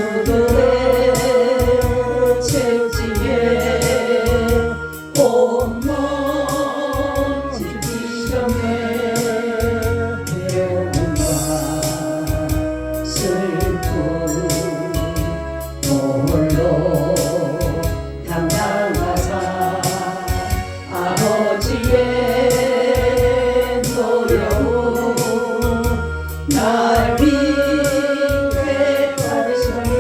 원수들의 채찍에 온몸 찢기셨네. 괴로움과 슬픔 홀로 담당하사 아버지의 노여움 날 위해 받으셨네.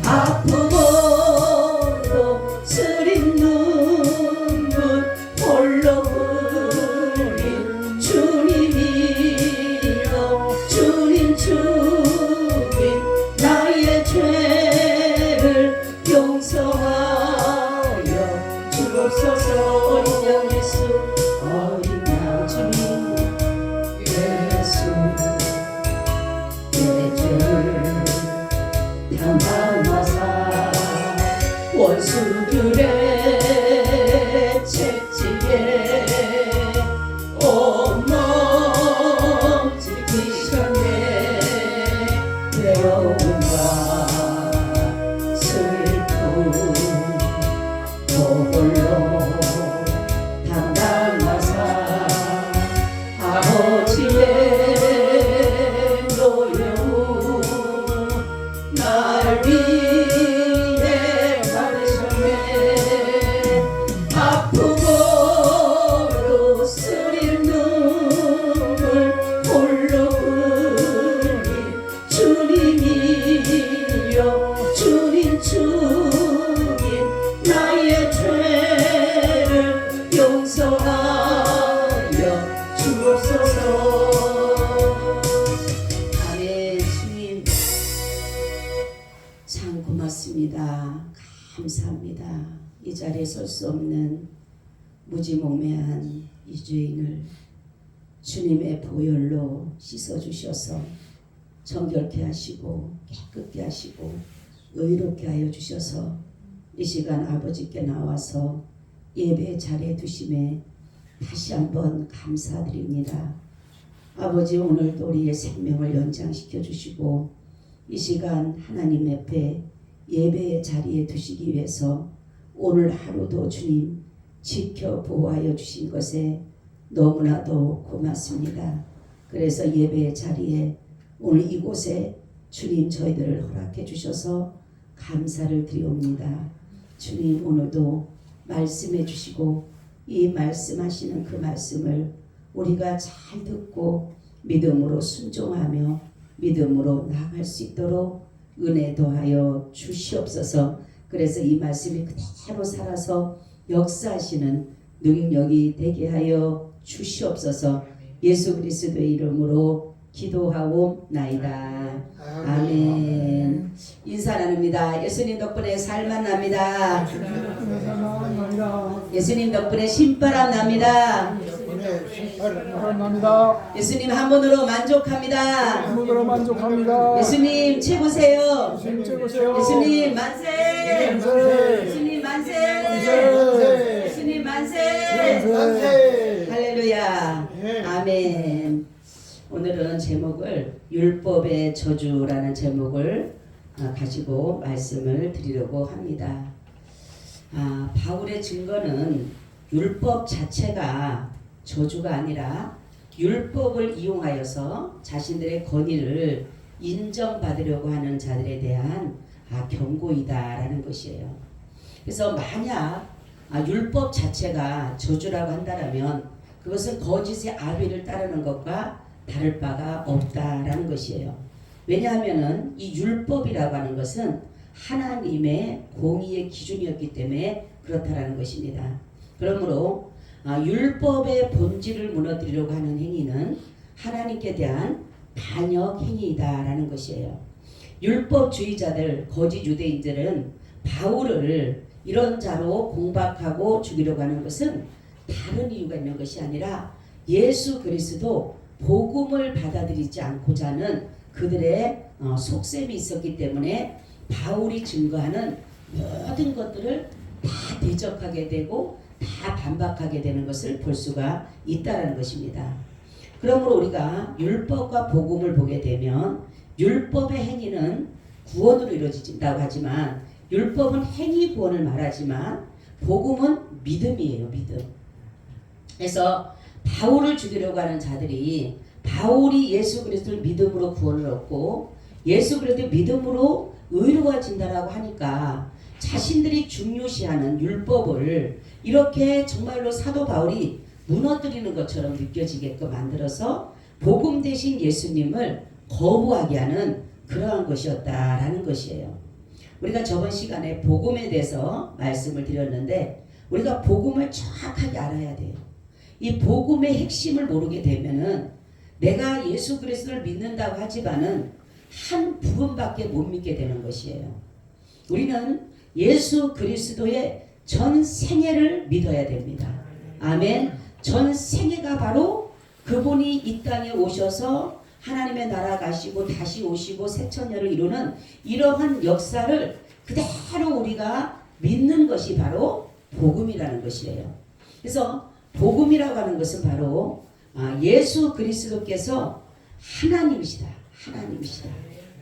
아프고도 스린 눈물 홀로 흘린 주님이여 주님 나의 죄를 용서하여 주옵소서. 어린 양 예수 어린 양 주님 예수 내 죄를 담당하사 원수들의 채찍에 온몸 찢기셨네. 괴로움과 슬픔 홀로 담당하사 아버지의 노여움 날 위해 받으셨네. 아프고도 스린 눈물 홀로 흘린 주님이여 주님 나의 죄를 용서하여 주옵소서. 아멘. 주님 참 고맙습니다. 감사합니다. 이 자리에 설 수 없는 무지몽매한 이 죄인을 주님의 보혈로 씻어주셔서 정결케 하시고 깨끗게 하시고 의롭게 하여 주셔서 이 시간 아버지께 나와서 예배 자리에 두심에 다시 한번 감사드립니다. 아버지 오늘도 우리의 생명을 연장시켜 주시고 이 시간 하나님 앞에 예배의 자리에 두시기 위해서 오늘 하루도 주님 지켜 보호하여 주신 것에 너무나도 고맙습니다. 그래서 예배의 자리에 오늘 이곳에 주님 저희들을 허락해 주셔서 감사를 드리옵니다. 주님 오늘도 말씀해 주시고 이 말씀하시는 그 말씀을 우리가 잘 듣고 믿음으로 순종하며 믿음으로 나아갈 수 있도록 은혜 더하여 주시옵소서. 그래서 이 말씀이 그대로 살아서 역사하시는 능력이 되게 하여 주시옵소서. 예수 그리스도의 이름으로 기도하옵나이다. 아멘. 인사 나눕니다. 예수님 덕분에 살만 납니다. 예수님 덕분에 신바람 납니다. 예수님 한 분으로 만족합니다. 예수님 최고세요. 예수님 만세. 예수님 만세. 예수님 만세. 할렐루야. 아멘. 오늘은 제목을 율법의 저주라는 제목을 가지고 말씀을 드리려고 합니다. 바울의 증거는 율법 자체가 저주가 아니라 율법을 이용하여서 자신들의 권위를 인정받으려고 하는 자들에 대한 경고이다라는 것이에요. 그래서 만약 율법 자체가 저주라고 한다면 그것은 거짓의 아비를 따르는 것과 다를 바가 없다라는 것이에요. 왜냐하면 이 율법이라고 하는 것은 하나님의 공의의 기준이었기 때문에 그렇다라는 것입니다. 그러므로 율법의 본질을 무너뜨리려고 하는 행위는 하나님께 대한 반역 행위이다라는 것이에요. 율법주의자들, 거짓 유대인들은 바울을 이런 자로 공박하고 죽이려고 하는 것은 다른 이유가 있는 것이 아니라 예수 그리스도 복음을 받아들이지 않고자 하는 그들의 속셈이 있었기 때문에 바울이 증거하는 모든 것들을 다 대적하게 되고 다 반박하게 되는 것을 볼 수가 있다는 것입니다. 그러므로 우리가 율법과 복음을 보게 되면 율법의 행위는 구원으로 이루어진다고 하지만 율법은 행위 구원을 말하지만 복음은 믿음이에요. 믿음. 그래서 바울을 죽이려고 하는 자들이 바울이 예수 그리스도를 믿음으로 구원을 얻고 예수 그리스도의 믿음으로 의로워진다라고 하니까 자신들이 중요시하는 율법을 이렇게 정말로 사도 바울이 무너뜨리는 것처럼 느껴지게끔 만들어서 복음 대신 예수님을 거부하게 하는 그러한 것이었다라는 것이에요. 우리가 저번 시간에 복음에 대해서 말씀을 드렸는데 우리가 복음을 정확하게 알아야 돼요. 이 복음의 핵심을 모르게 되면은 내가 예수 그리스도를 믿는다고 하지만은 한 부분밖에 못 믿게 되는 것이에요. 우리는 예수 그리스도의 전 생애를 믿어야 됩니다. 아멘. 전 생애가 바로 그분이 이 땅에 오셔서 하나님의 나라 가시고 다시 오시고 새천년을 이루는 이러한 역사를 그대로 우리가 믿는 것이 바로 복음이라는 것이에요. 그래서 복음이라고 하는 것은 바로 예수 그리스도께서 하나님이시다. 하나님이시다.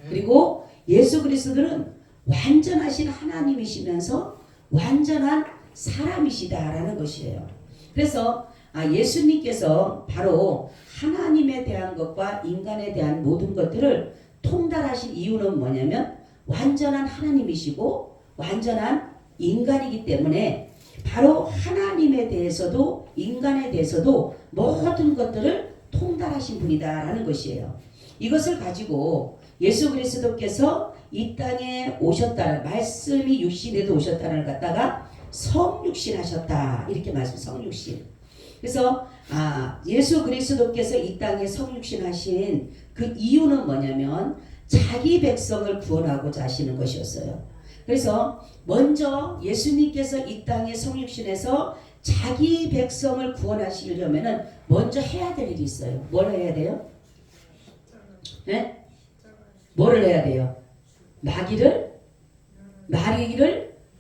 그리고 예수 그리스도는 완전하신 하나님이시면서 완전한 사람이시다라는 것이에요. 그래서 예수님께서 바로 하나님에 대한 것과 인간에 대한 모든 것들을 통달하신 이유는 뭐냐면 완전한 하나님이시고 완전한 인간이기 때문에 바로 하나님에 대해서도 인간에 대해서도 모든 것들을 통달하신 분이다라는 것이에요. 이것을 가지고 예수 그리스도께서 이 땅에 오셨다는 말씀이 육신에도 오셨다는 걸 갖다가 성육신 하셨다 이렇게 말씀 성육신. 그래서 예수 그리스도께서 이 땅에 성육신 하신 그 이유는 뭐냐면 자기 백성을 구원하고자 하시는 것이었어요. 그래서 먼저 예수님께서 이 땅에 성육신해서 자기 백성을 구원하시려면은 먼저 해야 될 일이 있어요. 뭘 해야 돼요? 네? 뭐를 해야 돼요? 마귀를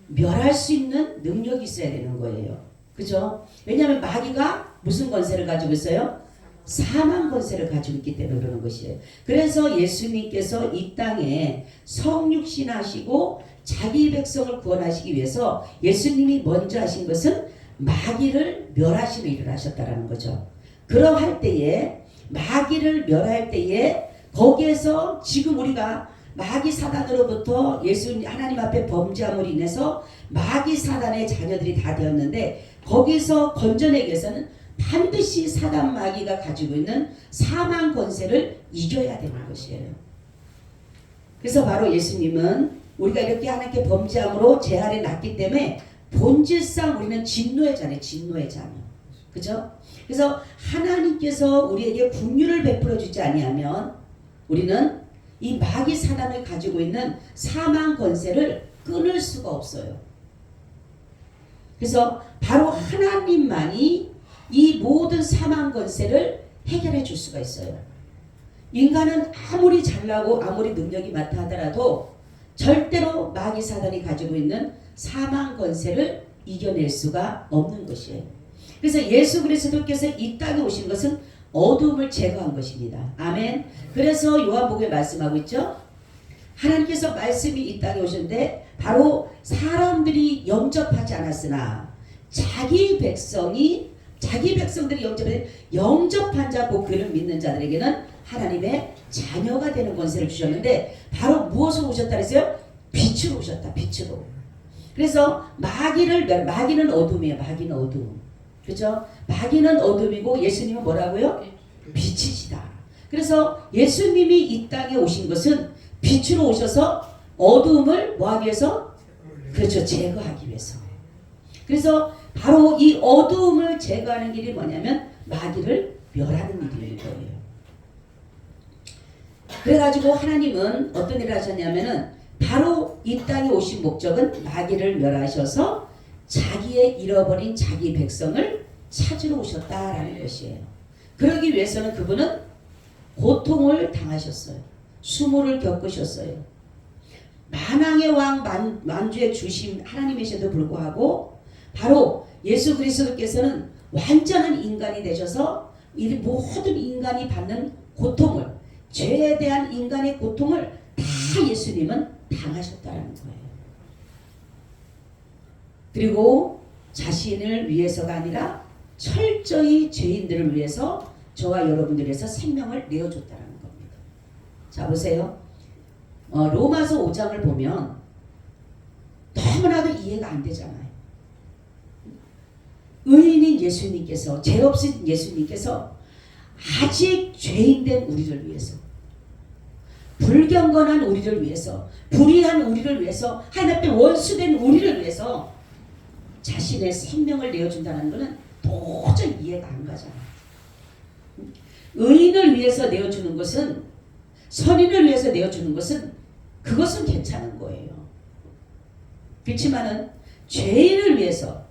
멸할 수 있는 능력이 있어야 되는 거예요. 그죠? 왜냐하면 마귀가 무슨 권세를 가지고 있어요? 사망 권세를 가지고 있기 때문에 그러는 것이에요. 그래서 예수님께서 이 땅에 성육신하시고 자기 백성을 구원하시기 위해서 예수님이 먼저 하신 것은 마귀를 멸하시는 일을 하셨다라는 거죠. 그러할 때에 마귀를 멸할 때에 거기에서 지금 우리가 마귀 사단으로부터 하나님 앞에 범죄함으로 인해서 마귀 사단의 자녀들이 다 되었는데 거기서 건져내기 위해서는 반드시 사단 마귀가 가지고 있는 사망 권세를 이겨야 되는 것이에요. 그래서 바로 예수님은 우리가 이렇게 하나님께 범죄함으로 죄 아래 났기 때문에 본질상 우리는 진노의 자녀, 진노의 자녀. 그죠? 그래서 하나님께서 우리에게 긍휼을 베풀어 주지 아니하면 우리는 이 마귀 사단을 가지고 있는 사망 권세를 끊을 수가 없어요. 그래서 바로 하나님만이 이 모든 사망 권세를 해결해 줄 수가 있어요. 인간은 아무리 잘나고 아무리 능력이 많다 하더라도 절대로 마귀 사단이 가지고 있는 사망 권세를 이겨낼 수가 없는 것이에요. 그래서 예수 그리스도께서 이 땅에 오신 것은 어둠을 제거한 것입니다. 아멘. 그래서 요한복음에 말씀하고 있죠. 하나님께서 말씀이 이 땅에 오셨는데 바로 사람들이 영접하지 않았으나 자기 백성들이 영접한 자 곧 그를 믿는 자들에게는 하나님의 자녀가 되는 권세를 주셨는데 바로 무엇으로 오셨다 그랬어요? 빛으로 오셨다. 빛으로. 그래서 마귀는 어둠이에요. 마귀는 어둠. 그죠? 마귀는 어둠이고 예수님은 뭐라고요? 빛이시다. 그래서 예수님이 이 땅에 오신 것은 빛으로 오셔서 어둠을 뭐하기 위해서? 그렇죠. 제거하기 위해서. 그래서 바로 이 어둠을 제거하는 길이 뭐냐면 마귀를 멸하는 일인 거예요. 그래가지고 하나님은 어떤 일을 하셨냐면은 바로 이 땅에 오신 목적은 마귀를 멸하셔서 자기의 잃어버린 자기 백성을 찾으러 오셨다라는 것이에요. 그러기 위해서는 그분은 고통을 당하셨어요. 수모를 겪으셨어요. 만왕의 왕 만주의 주심 하나님이셔도 불구하고 바로 예수 그리스도께서는 완전한 인간이 되셔서 이 모든 인간이 받는 고통을 죄에 대한 인간의 고통을 다 예수님은 당하셨다는 거예요. 그리고 자신을 위해서가 아니라 철저히 죄인들을 위해서 저와 여러분들을 위해서 생명을 내어줬다는 겁니다. 자 보세요. 로마서 5장을 보면 너무나도 이해가 안 되잖아요. 의인인 예수님께서, 죄 없으신 예수님께서 아직 죄인된 우리를 위해서, 불경건한 우리를 위해서, 불의한 우리를 위해서, 하나님 앞에 원수된 우리를 위해서 자신의 생명을 내어준다는 것은 도저히 이해가 안 가잖아요. 의인을 위해서 내어주는 것은, 선인을 위해서 내어주는 것은, 그것은 괜찮은 거예요. 그렇지만은 죄인을 위해서,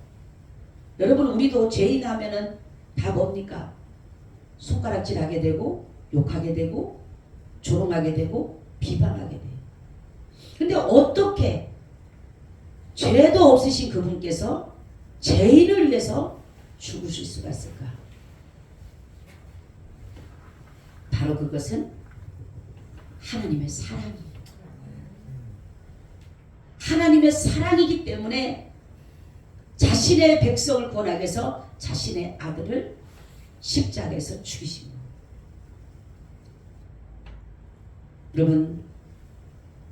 여러분 우리도 죄인 하면은 다 뭡니까? 손가락질하게 되고, 욕하게 되고, 조롱하게 되고, 비방하게 돼요. 근데 어떻게 죄도 없으신 그분께서 죄인을 위해서 죽으실 수가 있을까? 바로 그것은 하나님의 사랑이에요. 하나님의 사랑이기 때문에 자신의 백성을 구원하기 위해서 자신의 아들을 십자가에서 죽이신 거예요. 여러분,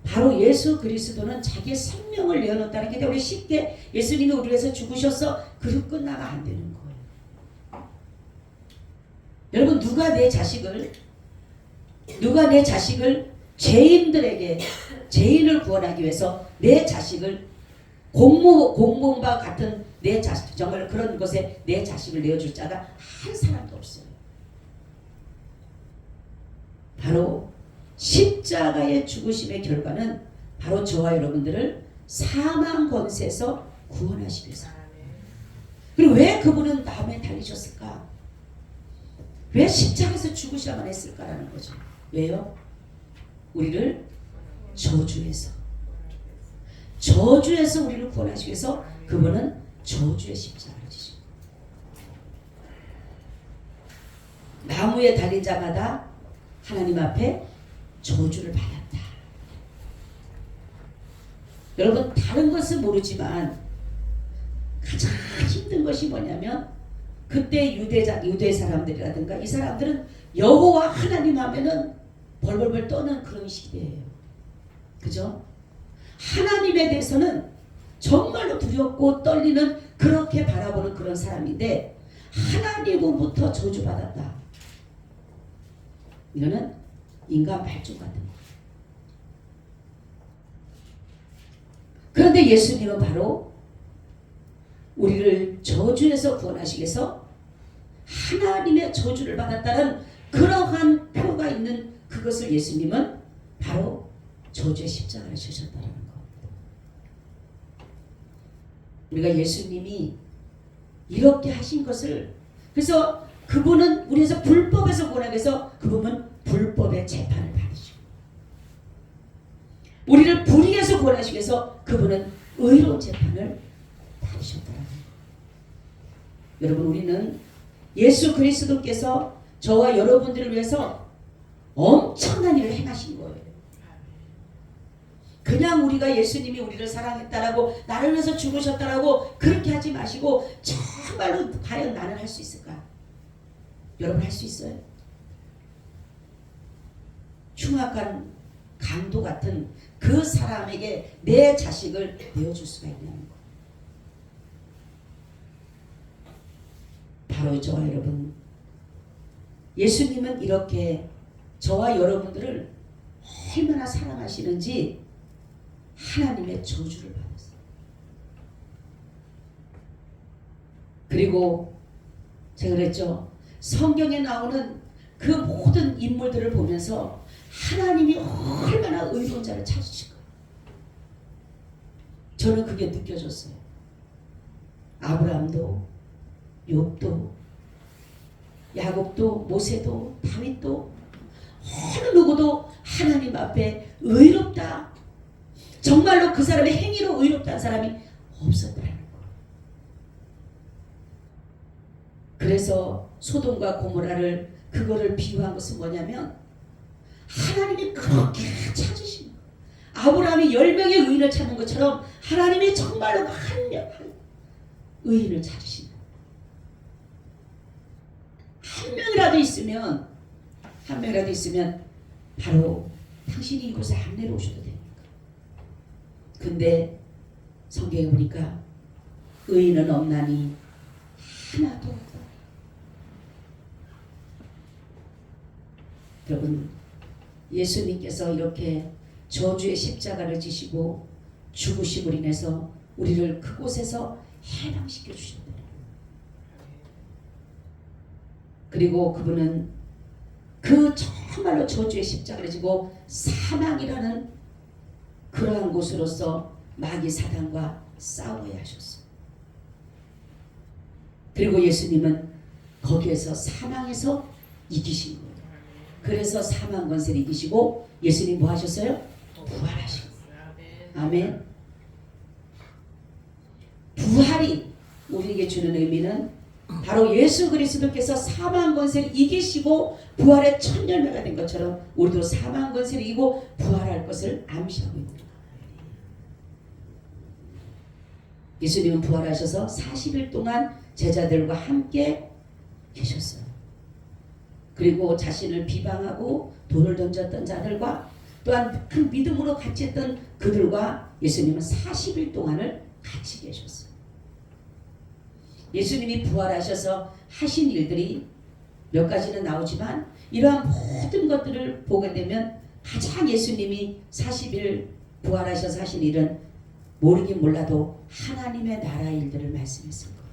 바로 예수 그리스도는 자기의 생명을 내어놓았다는 게 우리 쉽게 예수님이 우리를 위해서 죽으셔서 그리고 끝나가 안 되는 거예요. 여러분, 누가 내 자식을 죄인들에게, 죄인을 구원하기 위해서 내 자식을 공무원과 같은 내 자식, 정말 그런 곳에 내 자식을 내어줄 자가 한 사람도 없어요. 바로 십자가의 죽으심의 결과는 바로 저와 여러분들을 사망 권세에서 구원하시기 위해서. 그리고 왜 그분은 나무에 달리셨을까? 왜 십자가에서 죽으셔야만 했을까라는 거죠. 왜요? 우리를 저주에서 우리를 구원하시기 위해서 그분은 저주의 십자가를 지십니다. 나무에 달린 자마다 하나님 앞에 저주를 받았다. 여러분, 다른 것은 모르지만 가장 힘든 것이 뭐냐면, 그때 유대 사람들이라든가 이 사람들은 여호와 하나님 하면은 벌벌벌 떠는 그런 시대예요. 그죠? 하나님에 대해서는 정말로 두렵고 떨리는, 그렇게 바라보는 그런 사람인데 하나님으로부터 저주받았다. 이거는 인간 발전 같은 거예요. 그런데 예수님은 바로 우리를 저주에서 구원하시기 위해서 하나님의 저주를 받았다는 그러한 표가 있는 그것을 예수님은 바로 저주의 십자가를 지셨다는 겁니다. 우리가 예수님이 이렇게 하신 것을, 그래서 그분은 우리에서 불법에서 구원하기 위해서 그분은 불법의 재판을 받으시고, 우리를 불의에서 구원하시기 위해서 그분은 의로운 재판을 받으셨다는 거예요. 여러분, 우리는 예수 그리스도께서 저와 여러분들을 위해서 엄청난 일을 행하신 거예요. 그냥 우리가 예수님이 우리를 사랑했다라고, 나를 위해서 죽으셨다라고 그렇게 하지 마시고, 정말로 과연 나는 할 수 있을까? 여러분, 할 수 있어요? 흉악한 강도 같은 그 사람에게 내 자식을 내어줄 수가 있냐는 거. 바로 저와 여러분, 예수님은 이렇게 저와 여러분들을 얼마나 사랑하시는지 하나님의 저주를 받았어요. 그리고 제가 그랬죠. 성경에 나오는 그 모든 인물들을 보면서 하나님이 얼마나 의로운 자를 찾으실까. 저는 그게 느껴졌어요. 아브라함도, 욥도, 야곱도, 모세도, 다윗도, 어느 누구도 하나님 앞에 의롭다, 정말로 그 사람의 행위로 의롭다는 사람이 없었다는 거예요. 그래서 소돔과 고모라를, 그거를 비유한 것은 뭐냐면, 하나님이 그렇게 찾으시는 거예요. 아브라함이 10명의 의인을 찾는 것처럼 하나님이 정말로 한 명 의인을 찾으시는 거예요. 한 명이라도 있으면 바로 당신이 이곳에 안 내려오셔도 됩니다. 근데 성경에 보니까 의인은 없나니 하나도 없다. 여러분, 예수님께서 이렇게 저주의 십자가를 지시고 죽으심으로 인해서 우리를 그곳에서 해방시켜 주신다. 그리고 그분은 그 정말로 저주의 십자가를 지고 사망이라는 그러한 곳으로서 마귀 사단과 싸워야 하셨어요. 그리고 예수님은 거기에서 사망에서 이기신 거예요. 그래서 사망 권세를 이기시고 예수님 뭐 하셨어요? 부활하신 거예요. 아멘. 부활이 우리에게 주는 의미는 바로 예수 그리스도께서 사망 권세를 이기시고 부활의 첫 열매가 된 것처럼 우리도 사망 권세를 이기고 부활할 것을 암시하고 있는 거예요. 예수님은 부활하셔서 40일 동안 제자들과 함께 계셨어요. 그리고 자신을 비방하고 돌을 던졌던 자들과 또한 큰 믿음으로 같이 했던 그들과 예수님은 40일 동안을 같이 계셨어요. 예수님이 부활하셔서 하신 일들이 몇 가지는 나오지만 이러한 모든 것들을 보게 되면 가장 예수님이 40일 부활하셔서 하신 일은 모르긴 몰라도 하나님의 나라 일들을 말씀했을 거예요.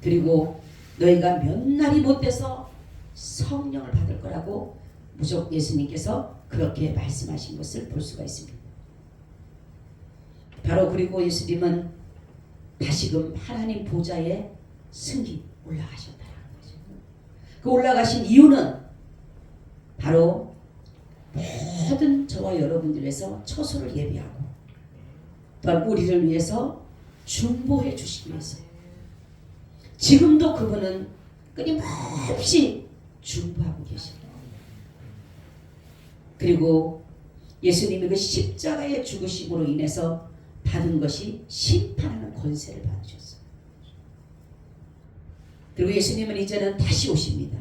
그리고 너희가 몇 날이 못 돼서 성령을 받을 거라고 무조건 예수님께서 그렇게 말씀하신 것을 볼 수가 있습니다. 바로 그리고 예수님은 다시금 하나님 보좌에 승기 올라가셨다는 거죠. 그 올라가신 이유는 바로 모든 저와 여러분들 위해서 처소를 예비하고 또한 우리를 위해서 중보해 주시기 위해서요. 지금도 그분은 끊임없이 중보하고 계십니다. 그리고 예수님이 그 십자가의 죽으심으로 인해서 받은 것이 심판하는 권세를 받으셨어요. 그리고 예수님은 이제는 다시 오십니다.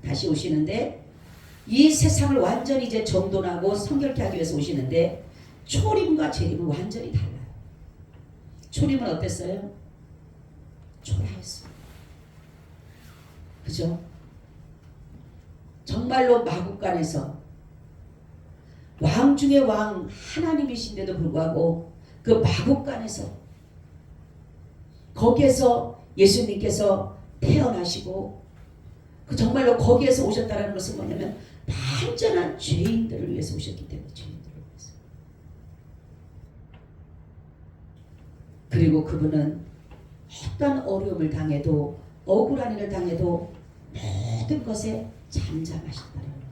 다시 오시는데 이 세상을 완전히 이제 정돈하고 성결케 하기 위해서 오시는데 초림과 재림은 완전히 달라요. 초림은 어땠어요? 초라했어요. 그죠? 정말로 마국간에서 왕 중의 왕 하나님이신데도 불구하고 그 마국간에서 거기에서 예수님께서 태어나시고 그 정말로 거기에서 오셨다는 것은 뭐냐면 완전한 죄인들을 위해서 오셨기 때문에 죄인들을 위해서. 그리고 그분은 어떤 어려움을 당해도 억울한 일을 당해도 모든 것에 잠잠하셨다는 거예요.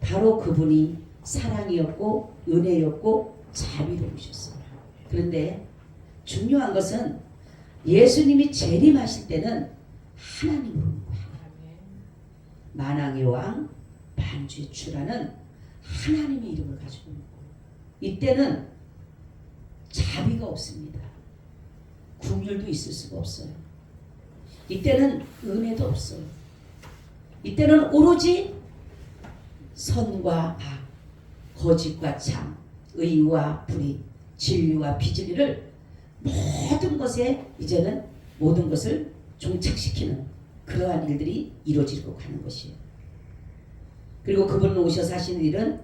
바로 그분이 사랑이었고 은혜였고 자비로우셨어요. 그런데 중요한 것은 예수님이 재림하실 때는 하나님으로 오는 거예요. 만왕의 왕 만주의 주라는 하나님의 이름을 가지고 오는 거예요. 이때는 자비가 없습니다. 긍휼도 있을 수가 없어요. 이때는 은혜도 없어요. 이때는 오로지 선과 악, 거짓과 참, 의와 불의, 진리와 비진리를 모든 것에 이제는 모든 것을 종착시키는 그러한 일들이 이루어지고 가는 것이에요. 그리고 그분 오셔서 하시는 일은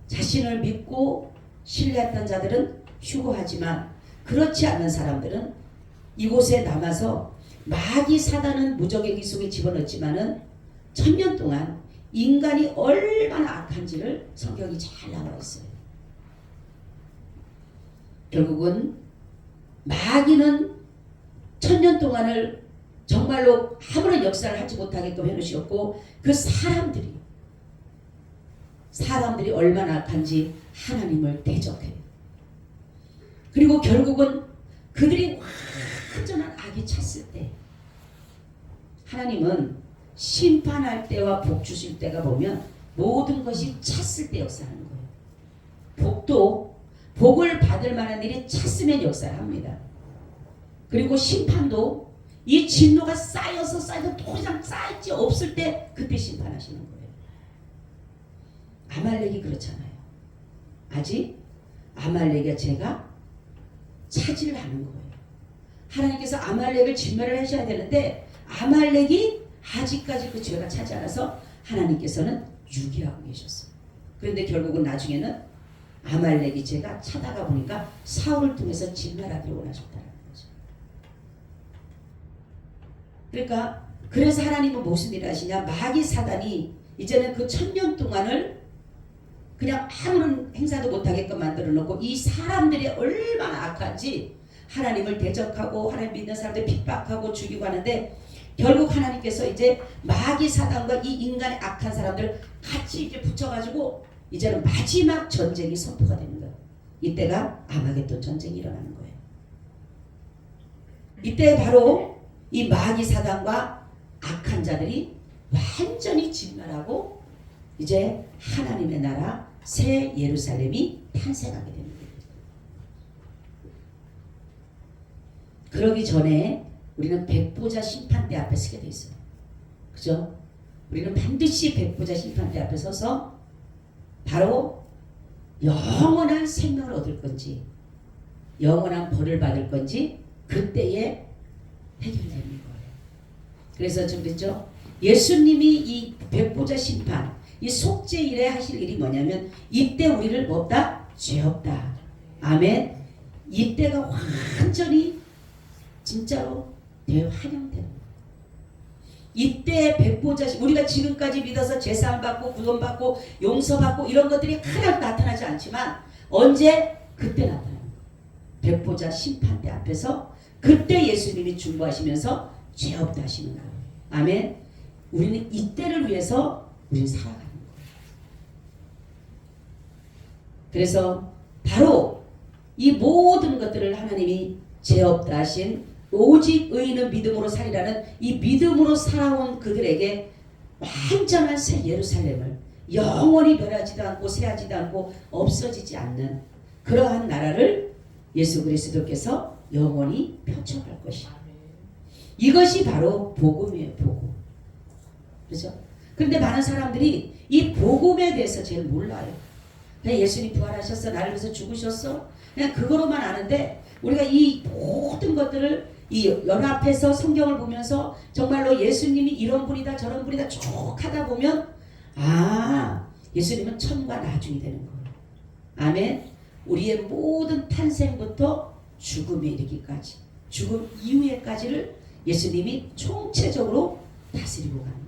자신을 믿고 신뢰했던 자들은 휴거하지만 그렇지 않은 사람들은 이곳에 남아서 마귀 사단은 무적의 기 속에 집어넣지만은 1000년 동안 인간이 얼마나 악한지를 성경이 잘 나와 있어요. 결국은 마귀는 1000년 동안을 정말로 아무런 역사를 하지 못하게끔 해놓으셨고 그 사람들이 얼마나 악한지 하나님을 대적해요. 그리고 결국은 그들이 완전한 악이 찼을 때 하나님은 심판할 때와 복 주실 때가 보면 모든 것이 찼을 때 역사하는 거예요. 복도 복을 받을 만한 일이 찼으면 역사를 합니다. 그리고 심판도 이 진노가 쌓여서 더 이상 쌓일지 없을 때 그때 심판하시는 거예요. 아말렉이 그렇잖아요. 아직 아말렉의 죄가 차지를 하는 거예요. 하나님께서 아말렉을 진멸을 하셔야 되는데 아말렉이 아직까지 그 죄가 차지 않아서 하나님께서는 유기하고 계셨어요. 그런데 결국은 나중에는 아말렉이 죄가 차다가 보니까 사울을 통해서 진멸하기를 원하셨다는 거죠. 그러니까 그래서 하나님은 무슨 일을 하시냐, 마귀 사단이 이제는 그 1000년 동안을 그냥 아무런 행사도 못하게끔 만들어 놓고 이 사람들이 얼마나 악한지 하나님을 대적하고 하나님 믿는 사람들 핍박하고 죽이고 하는데 결국 하나님께서 이제 마귀 사단과 이 인간의 악한 사람들을 같이 이렇게 붙여가지고 이제는 마지막 전쟁이 선포가 되는 거예요. 이때가 아마겟돈 전쟁이 일어나는 거예요. 이때 바로 이 마귀 사단과 악한 자들이 완전히 진멸하고 이제 하나님의 나라 새 예루살렘이 탄생하게 됩니다. 그러기 전에 우리는 백보자 심판대 앞에 서게 돼 있어요. 그죠? 우리는 반드시 백보자 심판대 앞에 서서 바로 영원한 생명을 얻을 건지 영원한 벌을 받을 건지 그때에 해결되는 거예요. 그래서 좀 그랬죠? 예수님이 이 백보자 심판 이 속죄일에 하실 일이 뭐냐면 이때 우리를 뭐다? 죄 없다. 아멘. 이때가 완전히 진짜로 대환영되는 거예요. 이때 백보자 우리가 지금까지 믿어서 제사함 받고 구원 받고 용서 받고 이런 것들이 하나도 나타나지 않지만 언제? 그때 나타나는 거예요. 백보자 심판대 앞에서 그때 예수님이 중보하시면서 죄 없다 하시는 거예요. 아멘. 우리는 이때를 위해서 우리는 살아가는 거예요. 그래서 바로 이 모든 것들을 하나님이 죄 없다 하신 오직 의인은 믿음으로 살리라는 이 믿음으로 살아온 그들에게 완전한 새 예루살렘을 영원히 변하지도 않고 새하지도 않고 없어지지 않는 그러한 나라를 예수 그리스도께서 영원히 펼쳐갈 것이야. 이것이 바로 복음이에요. 복음. 그렇죠? 그런데 많은 사람들이 이 복음에 대해서 제일 몰라요. 그냥 예수님 부활하셨어, 나를 위해서 죽으셨어, 그냥 그거로만 아는데 우리가 이 모든 것들을 이 연합해서 성경을 보면서 정말로 예수님이 이런 분이다 저런 분이다 쭉 하다 보면 아, 예수님은 처음과 나중이 되는 거예요. 아멘. 우리의 모든 탄생부터 죽음에 이르기까지 죽음 이후에까지를 예수님이 총체적으로 다스리고 가는 거예요.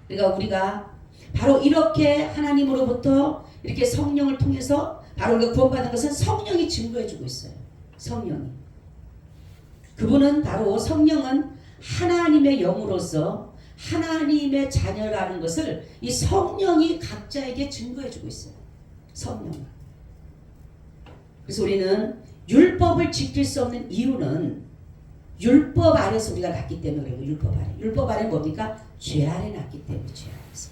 그러니까 우리가 바로 이렇게 하나님으로부터 이렇게 성령을 통해서 바로 우리가 구원받은 것은 성령이 증거해주고 있어요. 성령이. 그분은 바로 성령은 하나님의 영으로서 하나님의 자녀라는 것을 이 성령이 각자에게 증거해주고 있어요. 성령. 그래서 우리는 율법을 지킬 수 없는 이유는 율법 아래서 우리가 났기 때문에 그래요. 율법 아래. 율법 아래 뭡니까? 죄 아래 났기 때문에 죄 아래서.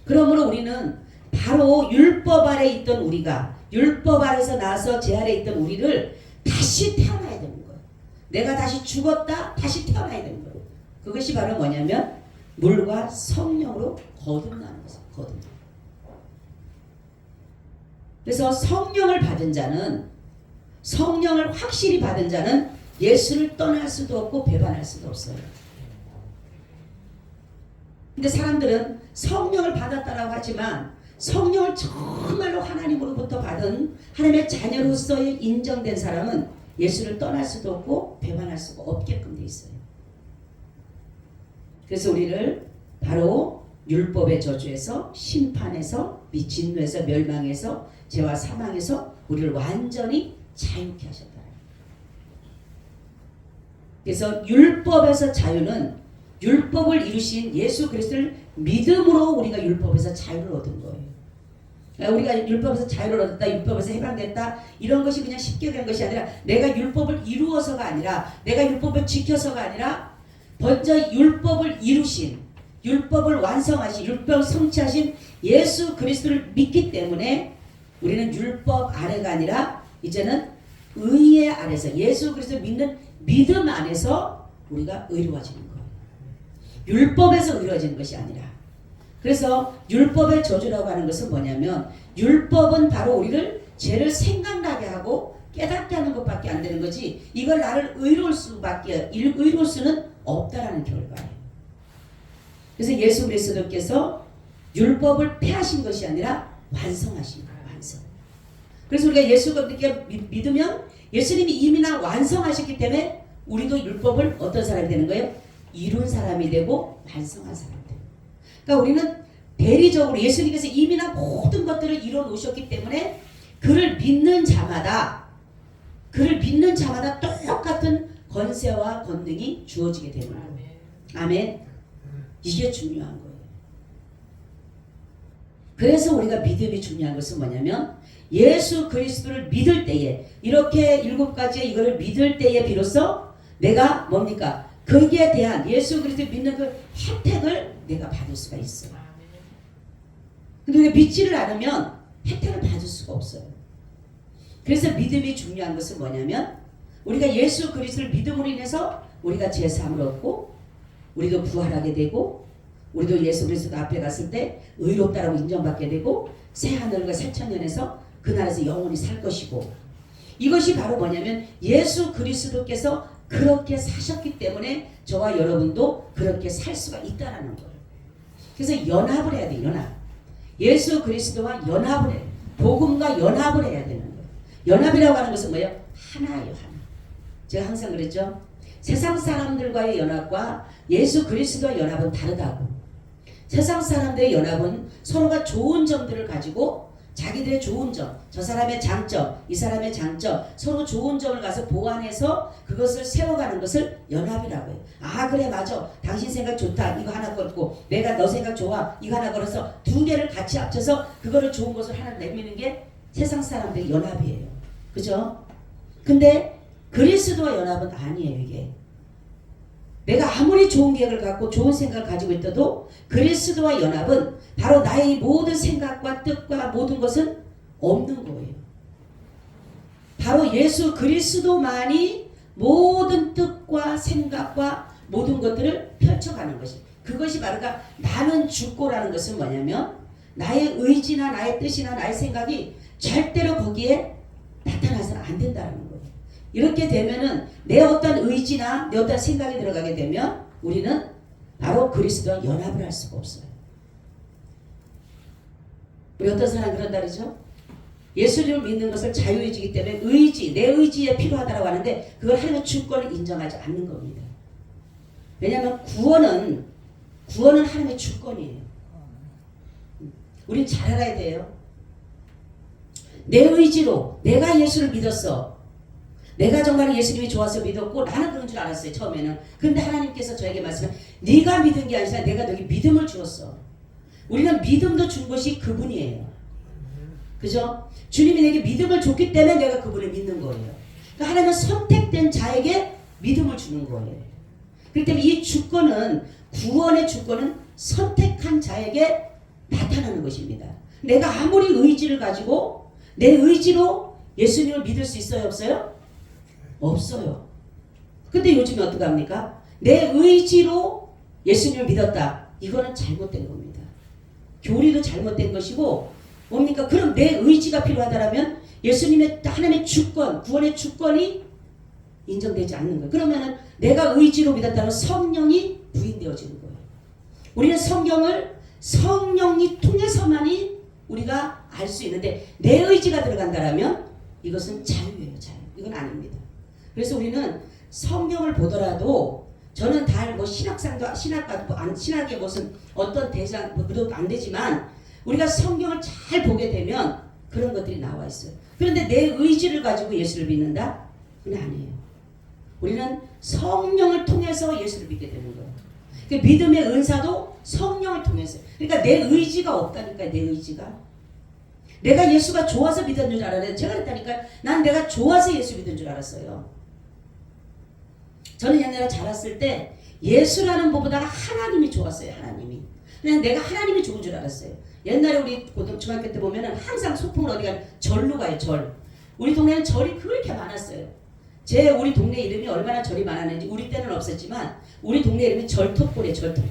그러므로 우리는 바로 율법 아래 있던 우리가 율법 아래서 나서 죄 아래 있던 우리를 다시 태어나야 되는 거예요. 내가 다시 죽었다 다시 태어나야 되는 거예요. 그것이 바로 뭐냐면 물과 성령으로 거듭나는 것이에요. 거듭나. 그래서 성령을 받은 자는 성령을 확실히 받은 자는 예수를 떠날 수도 없고 배반할 수도 없어요. 근데 사람들은 성령을 받았다라고 하지만 성령을 정말로 하나님으로부터 받은 하나님의 자녀로서의 인정된 사람은 예수를 떠날 수도 없고 배반할 수가 없게끔 돼 있어요. 그래서 우리를 바로 율법의 저주에서 심판에서 진노에서 멸망에서 죄와 사망에서 우리를 완전히 자유케 하셨다. 그래서 율법에서 자유는 율법을 이루신 예수 그리스도를 믿음으로 우리가 율법에서 자유를 얻은 거예요. 그러니까 우리가 율법에서 자유를 얻었다, 율법에서 해방됐다 이런 것이 그냥 쉽게 된 것이 아니라 내가 율법을 이루어서가 아니라 내가 율법을 지켜서가 아니라 먼저 율법을 이루신, 율법을 완성하신, 율법을 성취하신 예수 그리스도를 믿기 때문에 우리는 율법 아래가 아니라 이제는 의의 아래서, 예수 그리스도 믿는 믿음 안에서 우리가 의로워지는 거예요. 율법에서 의로워지는 것이 아니라. 그래서 율법의 저주라고 하는 것은 뭐냐면, 율법은 바로 우리를 죄를 생각나게 하고 깨닫게 하는 것밖에 안 되는 거지, 이걸 나를 의로울 수는 없다라는 결과예요. 그래서 예수 그리스도께서 율법을 폐하신 것이 아니라 완성하신 거예요. 완성. 그래서 우리가 예수 그리스도께 믿으면 예수님이 이미나 완성하셨기 때문에 우리도 율법을 어떤 사람이 되는 거예요? 이룬 사람이 되고 완성한 사람이 돼요. 그러니까 우리는 대리적으로 예수님께서 이미나 모든 것들을 이뤄 놓으셨기 때문에 그를 믿는 자마다 똑같은 권세와 권능이 주어지게 되는 거예요. 아멘. 이게 중요한 거예요. 그래서 우리가 믿음이 중요한 것은 뭐냐면, 예수 그리스도를 믿을 때에, 이렇게 7가지의 이거를 믿을 때에 비로소 내가 뭡니까? 거기에 대한 예수 그리스도 믿는 그 혜택을 내가 받을 수가 있어요. 근데 우리가 믿지를 않으면 혜택을 받을 수가 없어요. 그래서 믿음이 중요한 것은 뭐냐면, 우리가 예수 그리스도를 믿음으로 인해서 우리가 제사함을 얻고, 우리도 부활하게 되고, 우리도 예수 그리스도 앞에 갔을 때 의롭다라고 인정받게 되고, 새 하늘과 새 천년에서 그 나라에서 영원히 살 것이고, 이것이 바로 뭐냐면 예수 그리스도께서 그렇게 사셨기 때문에 저와 여러분도 그렇게 살 수가 있다라는 거예요. 그래서 연합을 해야 돼요. 연합. 예수 그리스도와 연합을 해요. 복음과 연합을 해야 되는 거예요. 연합이라고 하는 것은 뭐예요? 하나예요. 하나. 제가 항상 그랬죠. 세상 사람들과의 연합과 예수 그리스도의 연합은 다르다고. 세상 사람들의 연합은 서로가 좋은 점들을 가지고 자기들의 좋은 점, 저 사람의 장점, 이 사람의 장점, 서로 좋은 점을 가서 보완해서 그것을 세워가는 것을 연합이라고 해요. 아 그래 맞아, 당신 생각 좋다, 이거 하나 걸고, 내가 너 생각 좋아, 이거 하나 걸어서 두 개를 같이 합쳐서 그거를 좋은 것을 하나 내미는 게 세상 사람들의 연합이에요. 그죠? 근데 그리스도와 연합은 아니에요. 이게 내가 아무리 좋은 계획을 갖고 좋은 생각을 가지고 있어도 그리스도와 연합은 바로 나의 모든 생각과 뜻과 모든 것은 없는 거예요. 바로 예수 그리스도만이 모든 뜻과 생각과 모든 것들을 펼쳐가는 것이, 그것이 바로 나는 죽고라는 것은 뭐냐면, 나의 의지나 나의 뜻이나 나의 생각이 절대로 거기에 나타나서는 안 된다는 거예요. 이렇게 되면은 내 어떤 의지나 내 어떤 생각이 들어가게 되면 우리는 바로 그리스도와 연합을 할 수가 없어요. 우리 어떤 사람 그런다 그러죠? 예수님을 믿는 것을 자유의지이기 때문에 의지, 내 의지에 필요하다고 하는데 그걸 하나님의 주권을 인정하지 않는 겁니다. 왜냐하면 구원은 하나님의 주권이에요. 우린 잘 알아야 돼요. 내 의지로 내가 예수를 믿었어. 내가 정말 예수님이 좋아서 믿었고 나는 그런 줄 알았어요. 처음에는. 그런데 하나님께서 저에게 말씀해, 네가 믿은 게 아니라 내가 너에게 믿음을 주었어. 우리는 믿음도 준 것이 그분이에요. 그죠? 주님이 내게 믿음을 줬기 때문에 내가 그분을 믿는 거예요. 그러니까 하나님은 선택된 자에게 믿음을 주는 거예요. 그렇기 때문에 이 주권은, 구원의 주권은 선택한 자에게 나타나는 것입니다. 내가 아무리 의지를 가지고 내 의지로 예수님을 믿을 수 있어요? 없어요? 없어요. 근데 요즘에 어떻게 합니까? 내 의지로 예수님을 믿었다. 이거는 잘못된 겁니다. 교리도 잘못된 것이고, 뭡니까? 그럼 내 의지가 필요하다면 예수님의 하나님의 주권, 구원의 주권이 인정되지 않는 거예요. 그러면은 내가 의지로 믿었다면 성령이 부인되어지는 거예요. 우리는 성령이 통해서만이 우리가 알 수 있는데, 내 의지가 들어간다면 이것은 자유예요. 자유. 이건 아닙니다. 그래서 우리는 성경을 보더라도, 저는 다 뭐 신학의 무슨 어떤 대상 그래도 안 되지만 우리가 성경을 잘 보게 되면 그런 것들이 나와 있어요. 그런데 내 의지를 가지고 예수를 믿는다? 그건 아니에요. 우리는 성령을 통해서 예수를 믿게 되는 거예요. 그 믿음의 은사도 성령을 통해서. 그러니까 내 의지가 없다니까. 내 의지가. 내가 예수가 좋아서 믿은 줄 알았는데, 제가 그랬다니까. 난 내가 좋아서 예수 믿은 줄 알았어요. 저는 옛날에 자랐을 때 예수라는 것보다가 하나님이 좋았어요. 하나님이. 그냥 내가 하나님이 좋은 줄 알았어요. 옛날에 우리 중학교 때 보면은 항상 소풍을 어디 가면 절로 가요. 절. 우리 동네는 절이 그렇게 많았어요. 우리 동네 이름이 얼마나 절이 많았는지 우리 때는 없었지만 우리 동네 이름이 절톱골이에요. 절톱.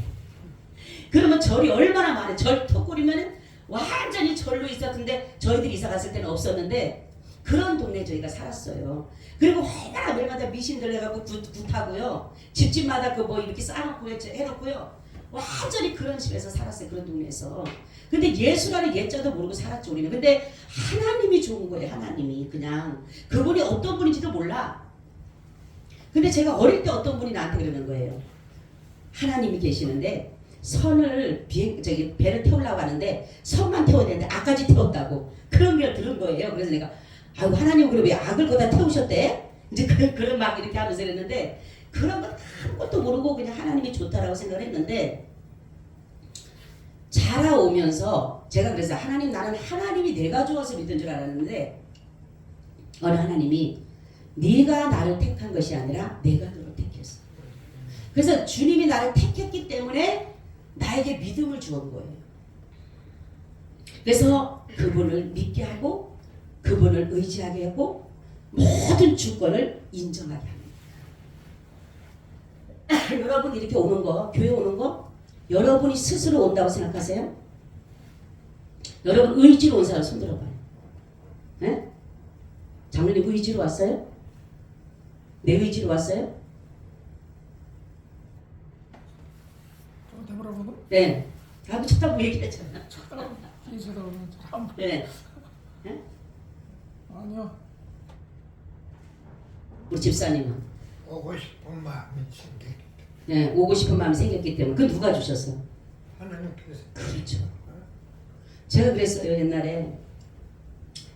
그러면 절이 얼마나 많아요. 절톱골이면은 완전히 절로 있었는데 저희들이 이사 갔을 때는 없었는데 그런 동네에 저희가 살았어요. 그리고 회가 매일마다 미신들 해갖고 굿하고요. 집집마다 그 뭐 이렇게 쌓아놓고 해놓고요. 완전히 그런 집에서 살았어요. 그런 동네에서. 근데 예수라는 예자도 모르고 살았죠 우리는. 근데 하나님이 좋은 거예요. 하나님이 그냥 그분이 어떤 분인지도 몰라. 근데 제가 어릴 때 어떤 분이 나한테 그러는 거예요. 하나님이 계시는데 선을 배를 태우려고 하는데 선만 태워야 되는데 악까지 태웠다고 그런 걸 들은 거예요. 그래서 내가 아이고 하나님 그래 왜 악을 거다 태우셨대? 이제 그런 막 이렇게 하면서 그랬는데 그런 거 아무것도 모르고 그냥 하나님이 좋다라고 생각을 했는데 자라오면서 제가 그래서 하나님 나는 하나님이 내가 좋아서 믿은 줄 알았는데 어느 하나님이 네가 나를 택한 것이 아니라 내가 너를 택했어. 그래서 주님이 나를 택했기 때문에 나에게 믿음을 주은 거예요. 그래서 그분을 믿게 하고 그분을 의지하게 하고 모든 주권을 인정하게 합니다. 여러분 이렇게 오는 거, 교회 오는 거 여러분이 스스로 온다고 생각하세요? 여러분 의지로 온 사람 손 들어봐요. 네? 장로님 의지로 왔어요? 내 의지로 왔어요? 네. 아무 쳤다고 얘기했잖아. 쳤다고 인쇄도 안 네. 네? 아니요. 우리 집사님은? 오고 싶은 마음이 생기기 네, 오고 싶은 마음이 생겼기 때문에. 그 누가 주셨어? 하나님께서. 그렇죠. 제가 그랬어요 옛날에.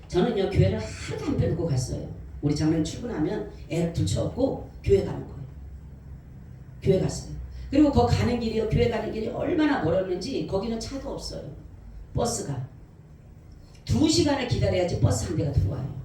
저는요 교회를 하나도 안 빼놓고 갔어요. 우리 장로님 출근하면 애를 붙여갖고 교회 가는 거예요. 교회 갔어요. 그리고 거 가는 길이요 교회 가는 길이 얼마나 멀었는지 거기는 차도 없어요. 버스가 2시간을 기다려야지 버스 한 대가 들어와요.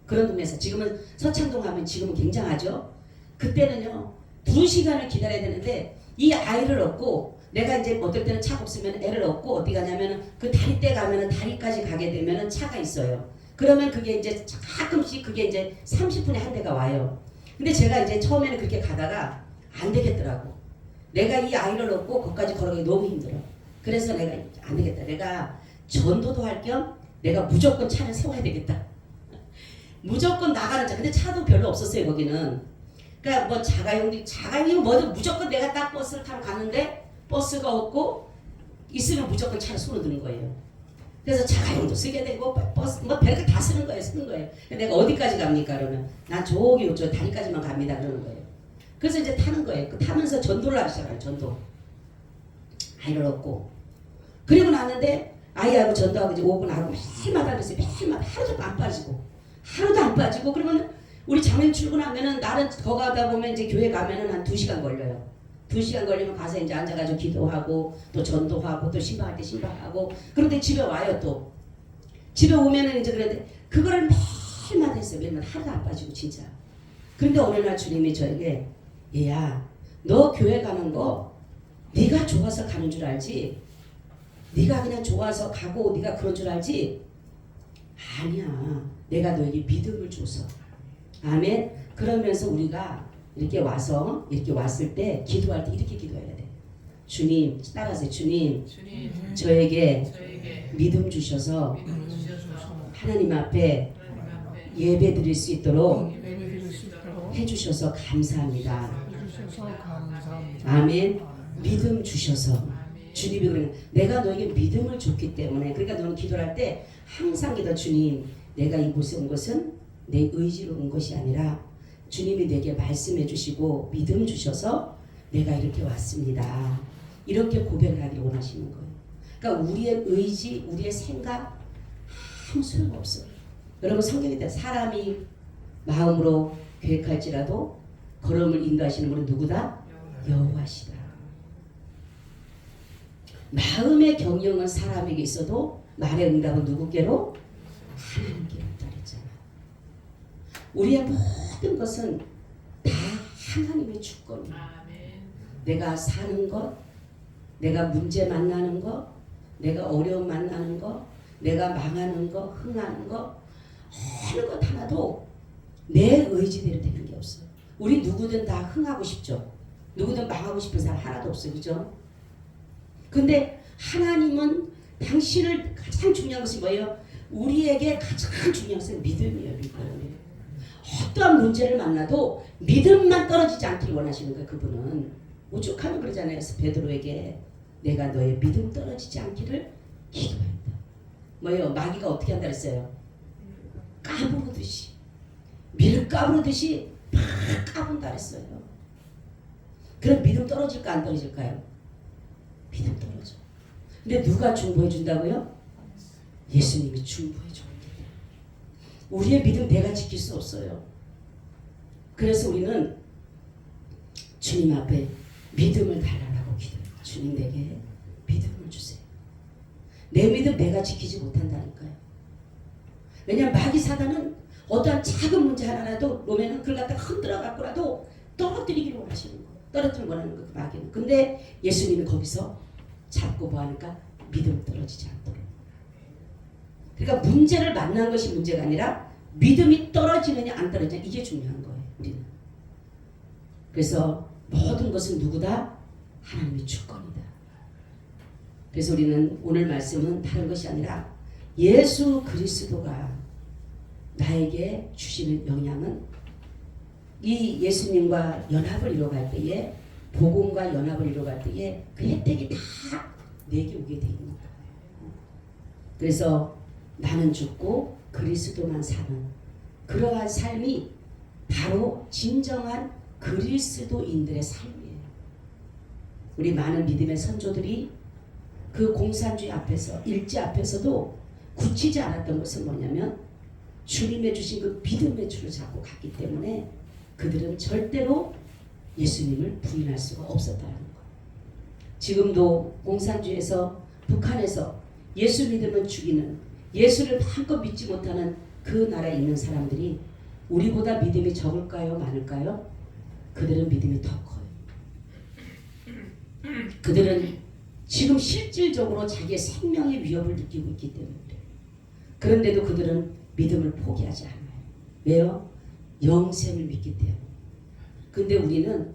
그런 동네에서 지금은 서창동 가면 지금은 굉장하죠. 그때는요 2시간을 기다려야 되는데 이 아이를 얻고 내가 이제 어떨 때는 차가 없으면 애를 얻고 어디 가냐면은 그 다리대 가면은 다리까지 가게 되면은 차가 있어요. 그러면 그게 이제 가끔씩 그게 이제 30분에 한 대가 와요. 근데 제가 이제 처음에는 그렇게 가다가 안 되겠더라고. 내가 이 아이를 얻고 거기까지 걸어가기 너무 힘들어. 그래서 내가 안 되겠다. 내가 전도도 할 겸 내가 무조건 차를 세워야 되겠다. 무조건 나가는 차. 근데 차도 별로 없었어요 거기는. 그러니까 뭐 자가용이면 뭐든 무조건 내가 딱 버스를 타러 갔는데 버스가 없고 있으면 무조건 차를 손을 드는 거예요. 그래서 자가용도 쓰게 되고 버스 뭐 별거 다 쓰는 거예요. 내가 어디까지 갑니까 그러면 난 저기 저 다리까지만 갑니다 그러는 거예요. 그래서 이제 타는 거예요. 타면서 전도를 하기 시작해요. 전도. 아이를 얻고 그리고 나는데 아이하고 전도하고 이제 5분 하고 매일마다 그랬어요. 매일마다 하루도 안 빠지고 그러면 우리 장로님 출근하면은 나는 거기 가다 보면 이제 교회 가면은 한 2시간 걸려요. 2시간 걸리면 가서 이제 앉아가지고 기도하고 또 전도하고 또 신방할 때 신방하고 그런데 집에 와요 또. 집에 오면은 이제 그런데 그거를 매일마다 했어요. 매일마다 하루도 안 빠지고 진짜. 그런데 어느 날 주님이 저에게 얘야 너 교회 가는 거 네가 좋아서 가는 줄 알지? 네가 그냥 좋아서 가고 네가 그런 줄 알지? 아니야. 내가 너에게 믿음을 줘서. 아멘. 그러면서 우리가 이렇게 와서 이렇게 왔을 때 기도할 때 이렇게 기도해야 돼. 주님 따라하세요. 주님 저에게 믿음 주셔서 하나님 앞에 예배 드릴 수 있도록 해주셔서 감사합니다. 아멘. 믿음 주셔서 주님이 그러는 내가 너에게 믿음을 줬기 때문에 그러니까 너는 기도를 할 때 항상 기도 주님 내가 이곳에 온 것은 내 의지로 온 것이 아니라 주님이 내게 말씀해 주시고 믿음 주셔서 내가 이렇게 왔습니다. 이렇게 고백을 하기를 원하시는 거예요. 그러니까 우리의 의지, 우리의 생각 아무 소용없어요. 여러분 성경에 따라 사람이 마음으로 계획할지라도 걸음을 인도하시는 분은 누구다? 여호와시다. 마음의 경영은 사람에게 있어도 말의 응답은 누구께로? 하나님께로 따르잖아. 우리의 모든 것은 다 하나님의 주권이야. 내가 사는 것, 내가 문제 만나는 것, 내가 어려움 만나는 것, 내가 망하는 것, 흥하는 것, 어느 것 하나도 내 의지대로 되는 게 없어요. 우리 누구든 다 흥하고 싶죠. 누구든 망하고 싶은 사람 하나도 없어요. 그죠? 근데 하나님은 당신을 가장 중요한 것이 뭐예요? 우리에게 가장 중요한 것은 믿음이에요. 믿음. 어떠한 문제를 만나도 믿음만 떨어지지 않기를 원하시는 거예요. 그분은 오죽하면 그러잖아요. 베드로에게 내가 너의 믿음 떨어지지 않기를 기도했다. 뭐예요? 마귀가 어떻게 한다 했어요? 까부르듯이 밀을 까부르듯이 막 까분다 했어요. 그럼 믿음 떨어질까 안 떨어질까요? 믿음 떨어져. 근데 누가 중보해 준다고요? 예수님이 중보해 줍니다. 우리의 믿음 내가 지킬 수 없어요. 그래서 우리는 주님 앞에 믿음을 달라고 기도해요. 주님 내게 믿음을 주세요. 내 믿음 내가 지키지 못한다니까요. 왜냐하면 마귀 사단은 어떠한 작은 문제 하나라도 오면은 그걸 갖다가 흔들어 갖고라도 떨어뜨리기를 원하시는 거예요. 떨어뜨리기 원하는 거예요. 마귀는. 근데 예수님이 거기서 잡고 뭐하니까 믿음 떨어지지 않도록. 그러니까 문제를 만난 것이 문제가 아니라 믿음이 떨어지느냐 안 떨어지느냐 이게 중요한 거예요. 우리는. 그래서 모든 것은 누구다? 하나님의 주권이다. 그래서 우리는 오늘 말씀은 다른 것이 아니라 예수 그리스도가 나에게 주시는 영향은 이 예수님과 연합을 이루어갈 때에 복음과 연합을 이루어갈 때에 그 혜택이 다 내게 오게 돼 있는 거예요. 그래서 나는 죽고 그리스도만 사는 그러한 삶이 바로 진정한 그리스도인들의 삶이에요. 우리 많은 믿음의 선조들이 그 공산주의 앞에서 일제 앞에서도 굳히지 않았던 것은 뭐냐면 주님의 주신 그 믿음의 줄을 잡고 갔기 때문에 그들은 절대로 예수님을 부인할 수가 없었다는 거예요. 지금도 공산주의에서 북한에서 예수 믿으면 죽이는 예수를 마음껏 믿지 못하는 그 나라에 있는 사람들이 우리보다 믿음이 적을까요? 많을까요? 그들은 믿음이 더 커요. 그들은 지금 실질적으로 자기의 생명의 위협을 느끼고 있기 때문에 그래요. 그런데도 그들은 믿음을 포기하지 않아요. 왜요? 영생을 믿기 때문에. 근데 우리는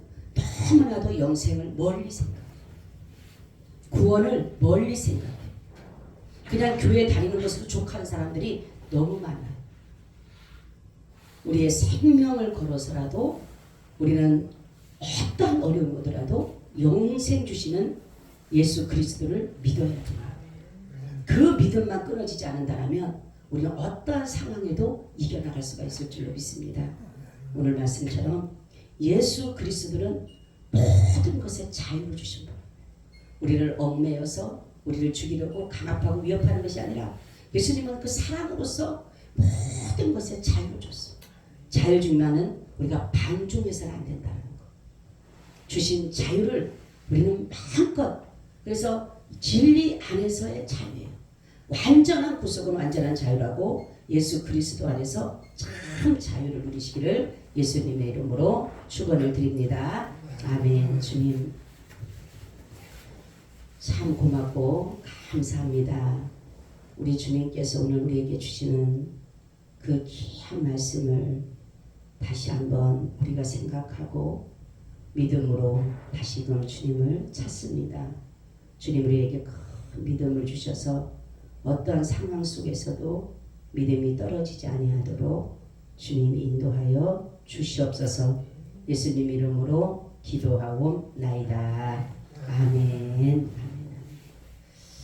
너무나도 영생을 멀리 생각해요. 구원을 멀리 생각해요. 그냥 교회 다니는 것으로 족하는 사람들이 너무 많아요. 우리의 생명을 걸어서라도 우리는 어떠한 어려움이 오더라도 영생 주시는 예수 그리스도를 믿어야 돼요. 그 믿음만 끊어지지 않는다면 우리는 어떠한 상황에도 이겨나갈 수가 있을 줄로 믿습니다. 오늘 말씀처럼 예수 그리스도는 모든 것에 자유를 주신 분. 우리를 얽매여서 우리를 죽이려고 강압하고 위협하는 것이 아니라 예수님은 그 사랑으로서 모든 것에 자유를 줬어. 자유 중만은 우리가 방종해서는 안 된다는 거. 주신 자유를 우리는 마음껏 그래서 진리 안에서의 자유예요. 완전한 구속은 완전한 자유라고 예수 그리스도 안에서 참 자유를 누리시기를 예수님의 이름으로 축원을 드립니다. 아멘. 주님 참 고맙고 감사합니다. 우리 주님께서 오늘 우리에게 주시는 그 귀한 말씀을 다시 한번 우리가 생각하고 믿음으로 다시금 주님을 찾습니다. 주님 우리에게 큰 믿음을 주셔서 어떠한 상황 속에서도 믿음이 떨어지지 아니하도록 주님이 인도하여 주시옵소서. 예수님 이름으로 기도하옵나이다. 아멘.